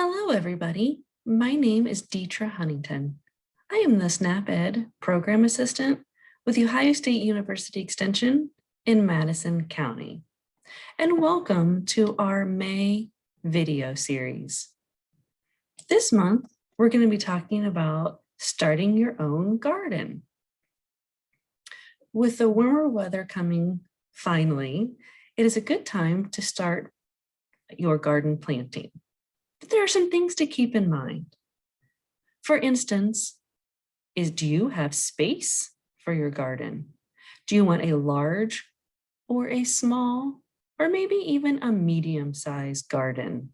Hello, everybody. My name is Deetra Huntington. I am the SNAP-Ed Program Assistant with The Ohio State University Extension in Madison County. And welcome to our May video series. This month, we're going to be talking about starting your own garden. With the warmer weather coming finally, it is a good time to start your garden planting. But there are some things to keep in mind. For instance, do you have space for your garden? Do you want a large or a small, or maybe even a medium-sized garden?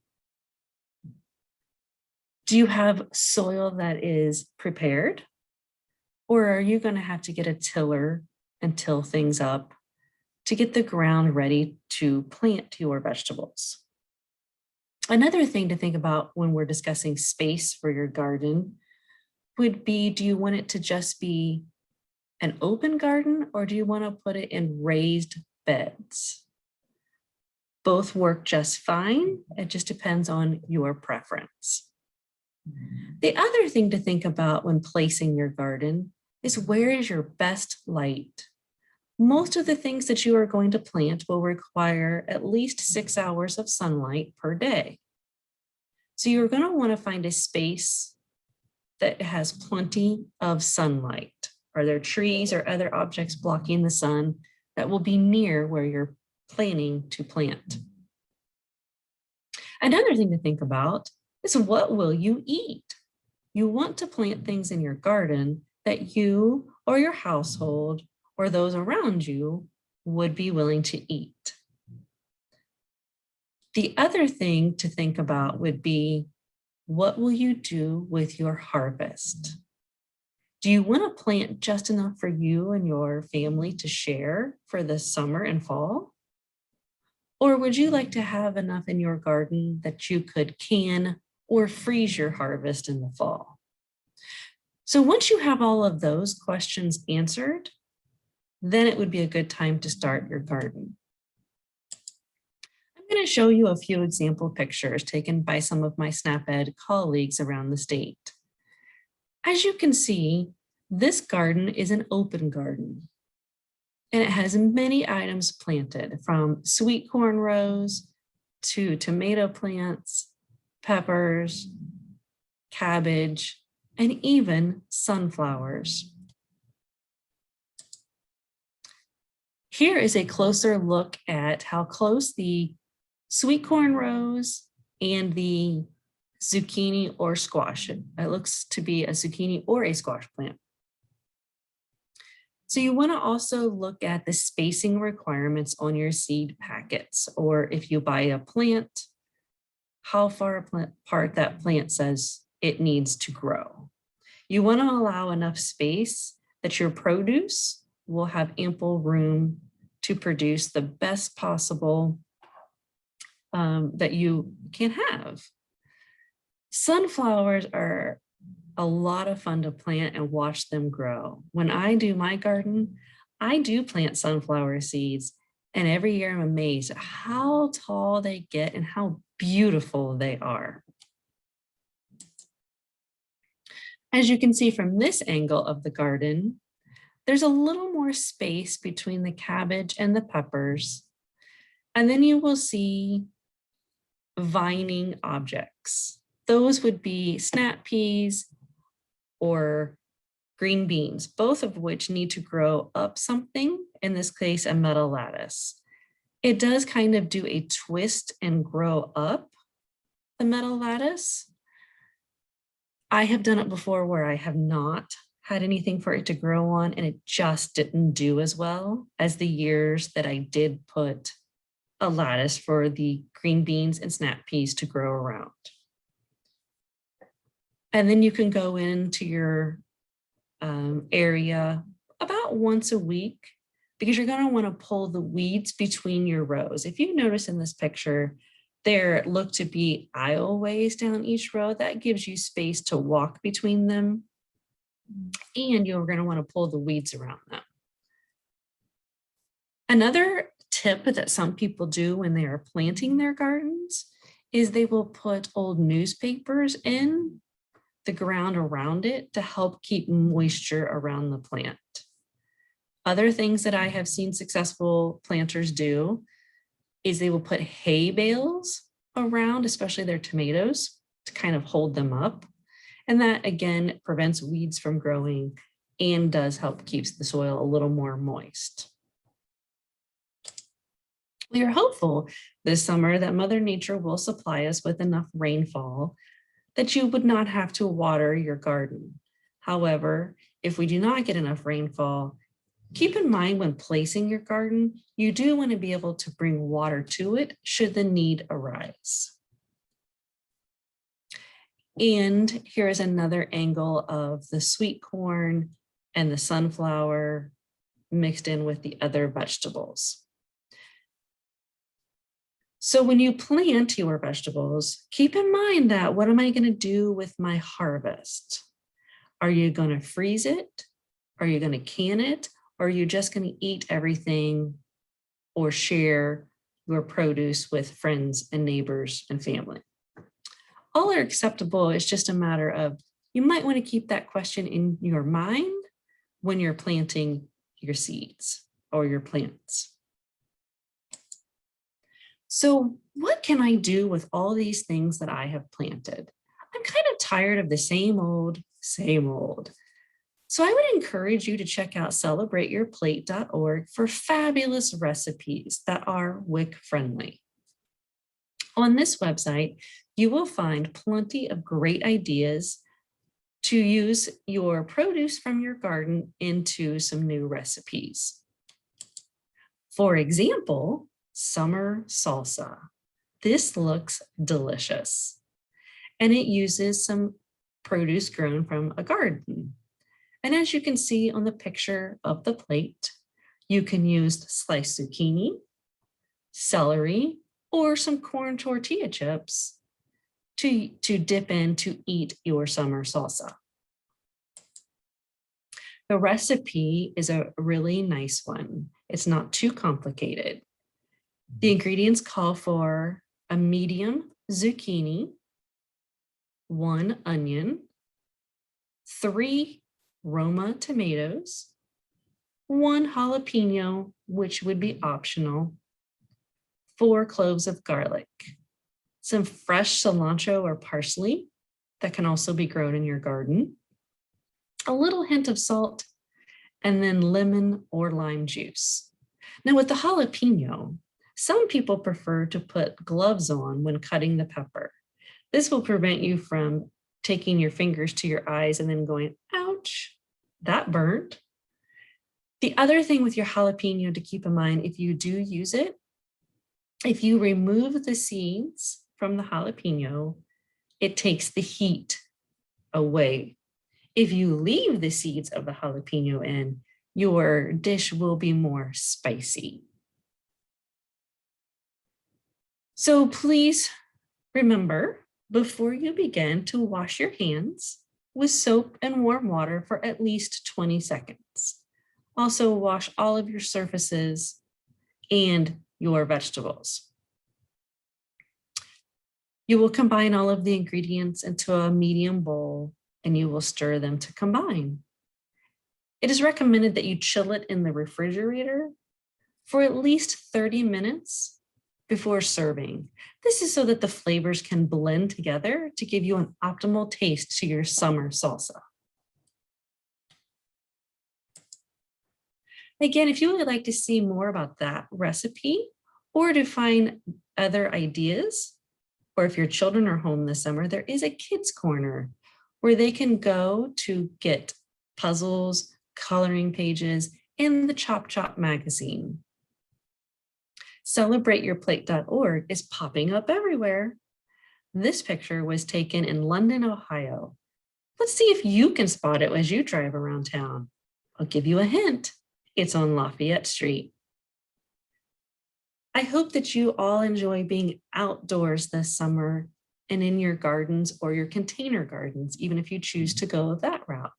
Do you have soil that is prepared? Or are you going to have to get a tiller and till things up to get the ground ready to plant your vegetables? Another thing to think about when we're discussing space for your garden would be, do you want it to just be an open garden or do you want to put it in raised beds? Both work just fine. It just depends on your preference. The other thing to think about when placing your garden is, where is your best light? Most of the things that you are going to plant will require at least 6 hours of sunlight per day. So you're going to want to find a space that has plenty of sunlight. Are there trees or other objects blocking the sun that will be near where you're planning to plant? Another thing to think about is, what will you eat? You want to plant things in your garden that you or your household or those around you would be willing to eat. The other thing to think about would be, what will you do with your harvest? Do you want to plant just enough for you and your family to share for the summer and fall? Or would you like to have enough in your garden that you could can or freeze your harvest in the fall? So once you have all of those questions answered, then it would be a good time to start your garden. I'm going to show you a few example pictures taken by some of my SNAP-Ed colleagues around the state. As you can see, this garden is an open garden, and it has many items planted, from sweet corn rows to tomato plants, peppers, cabbage, and even sunflowers. Here is a closer look at how close the sweet corn rows and the zucchini or squash. It looks to be a zucchini or a squash plant. So you want to also look at the spacing requirements on your seed packets, or if you buy a plant, how far apart that plant says it needs to grow. You want to allow enough space that your produce will have ample room to produce the best possible that you can have. Sunflowers are a lot of fun to plant and watch them grow. When I do my garden, I do plant sunflower seeds, and every year I'm amazed at how tall they get and how beautiful they are. As you can see from this angle of the garden, there's a little more space between the cabbage and the peppers. And then you will see vining objects. Those would be snap peas or green beans, both of which need to grow up something, in this case, a metal lattice. It does kind of do a twist and grow up the metal lattice. I have done it before where I have not had anything for it to grow on, and it just didn't do as well as the years that I did put a lattice for the green beans and snap peas to grow around. And then you can go into your area about once a week, because you're going to want to pull the weeds between your rows. If you notice in this picture, there look to be aisleways down each row. That gives you space to walk between them, and you're going to want to pull the weeds around them. Another tip that some people do when they are planting their gardens is they will put old newspapers in the ground around it to help keep moisture around the plant. Other things that I have seen successful planters do is they will put hay bales around, especially their tomatoes, to kind of hold them up. And that again prevents weeds from growing and does help keeps the soil a little more moist. We are hopeful this summer that Mother Nature will supply us with enough rainfall that you would not have to water your garden. However, if we do not get enough rainfall, keep in mind when placing your garden, you do want to be able to bring water to it should the need arise. And here is another angle of the sweet corn and the sunflower mixed in with the other vegetables. So when you plant your vegetables, keep in mind that what am I going to do with my harvest? Are you going to freeze it? Are you going to can it? Or are you just going to eat everything or share your produce with friends and neighbors and family? All are acceptable. It's just a matter of, you might want to keep that question in your mind when you're planting your seeds or your plants. So what can I do with all these things that I have planted? I'm kind of tired of the same old, same old. So I would encourage you to check out celebrateyourplate.org for fabulous recipes that are WIC friendly. On this website, you will find plenty of great ideas to use your produce from your garden into some new recipes. For example, summer salsa. This looks delicious, and it uses some produce grown from a garden. And as you can see on the picture of the plate, you can use sliced zucchini, celery, or some corn tortilla chips to dip in to eat your summer salsa. The recipe is a really nice one. It's not too complicated. The ingredients call for a medium zucchini, 1 onion, 3 Roma tomatoes, 1 jalapeno, which would be optional, 4 cloves of garlic, some fresh cilantro or parsley that can also be grown in your garden, a little hint of salt, and then lemon or lime juice. Now with the jalapeno, some people prefer to put gloves on when cutting the pepper. This will prevent you from taking your fingers to your eyes and then going, ouch, that burnt. The other thing with your jalapeno to keep in mind, if you do use it, if you remove the seeds from the jalapeno, it takes the heat away. If you leave the seeds of the jalapeno in, your dish will be more spicy. So please remember, before you begin, to wash your hands with soap and warm water for at least 20 seconds. Also wash all of your surfaces and your vegetables. You will combine all of the ingredients into a medium bowl and you will stir them to combine. It is recommended that you chill it in the refrigerator for at least 30 minutes before serving. This is so that the flavors can blend together to give you an optimal taste to your summer salsa. Again, if you would like to see more about that recipe or to find other ideas, or if your children are home this summer, there is a kids corner where they can go to get puzzles, coloring pages, and the Chop Chop magazine. CelebrateYourPlate.org is popping up everywhere. This picture was taken in London, Ohio. Let's see if you can spot it as you drive around town. I'll give you a hint. It's on Lafayette Street. I hope that you all enjoy being outdoors this summer and in your gardens or your container gardens, even if you choose to go that route.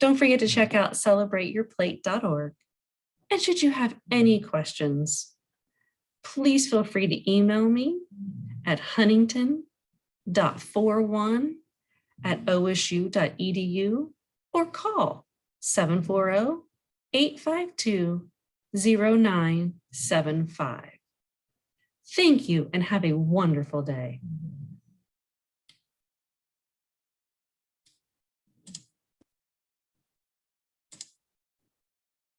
Don't forget to check out celebrateyourplate.org. And should you have any questions, please feel free to email me at huntington.41@osu.edu or call 740-852-0975. Thank you and have a wonderful day.